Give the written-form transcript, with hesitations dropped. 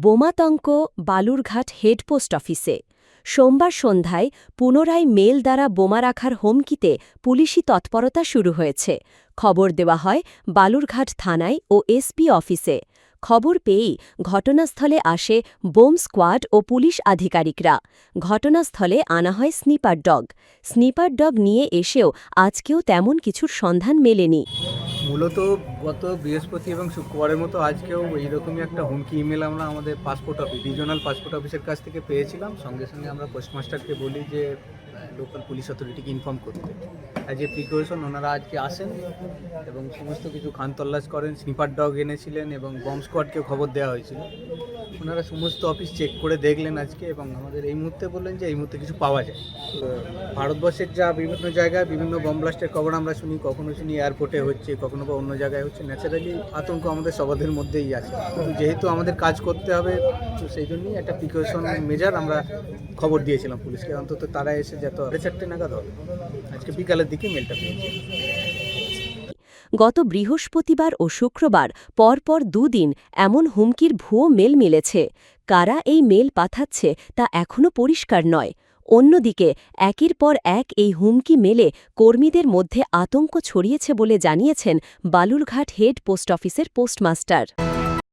বোমাতঙ্ক Balurghat head post অফিসে সোমবার সন্ধ্যায় পুনরায় মেল দ্বারা বোমা রাখার হুমকিতে পুলিশি তৎপরতা শুরু হয়েছে। খবর দেওয়া হয় বালুরঘাট থানায় ও এসপি অফিসে। খবর পেয়েই ঘটনাস্থলে আসে বোম স্কোয়াড ও পুলিশ আধিকারিকরা। ঘটনাস্থলে আনা হয় স্নিপার ডগ নিয়ে এসেও আজকেও তেমন কিছুর সন্ধান মেলেনি। মূলত গত বৃহস্পতি এবং শুক্রবারের মতো আজকেও এইরকমই একটা হুমকি ইমেল আমরা আমাদের পাসপোর্ট অফিস রিজিওনাল পাসপোর্ট অফিসের কাছ থেকে পেয়েছিলাম। সঙ্গে সঙ্গে আমরা পোস্টমাস্টারকে বলি যে লোকাল পুলিশ অথরিটিকে ইনফর্ম করতে। অ্যাজ এ প্রিকশন ওনারা আজকে আসেন এবং সমস্ত কিছু খানতল্লাশ করেন। স্নিপার ডগ এনেছিলেন এবং বম স্কোয়াডকেও খবর দেওয়া হয়েছিল। ওনারা সমস্ত অফিস চেক করে দেখলেন আজকে এবং আমাদের এই মুহূর্তে বললেন যে এই মুহূর্তে কিছু পাওয়া যায়। ভারতবর্ষের যা বিভিন্ন জায়গায় বিভিন্ন বম ব্লাস্টের খবর আমরা শুনি, কখনো শুনি এয়ারপোর্টে হচ্ছে, কখনো বা অন্য জায়গায় হচ্ছে। ন্যাচারালি আতঙ্ক আমাদের সবাদের মধ্যেই আছে, কিন্তু যেহেতু আমাদের কাজ করতে হবে তো সেই জন্যই একটা প্রিকশন মেজার আমরা খবর দিয়েছিলাম পুলিশকে। অন্তত তারা এসে যত 4:30 নাগাদ হবে আজকে বিকালের দিকে মেলটা পেয়েছে। গত বৃহস্পতিবার ও শুক্রবার পরপর দুদিন এমন হুমকির ভুয়ো মেল মিলেছে। কারা এই মেল পাঠাচ্ছে তা এখনও পরিষ্কার নয়। অন্যদিকে একের পর এক এই হুমকি মেলে কর্মীদের মধ্যে আতঙ্ক ছড়িয়েছে বলে জানিয়েছেন বালুরঘাট হেড পোস্ট অফিসের পোস্টমাস্টার।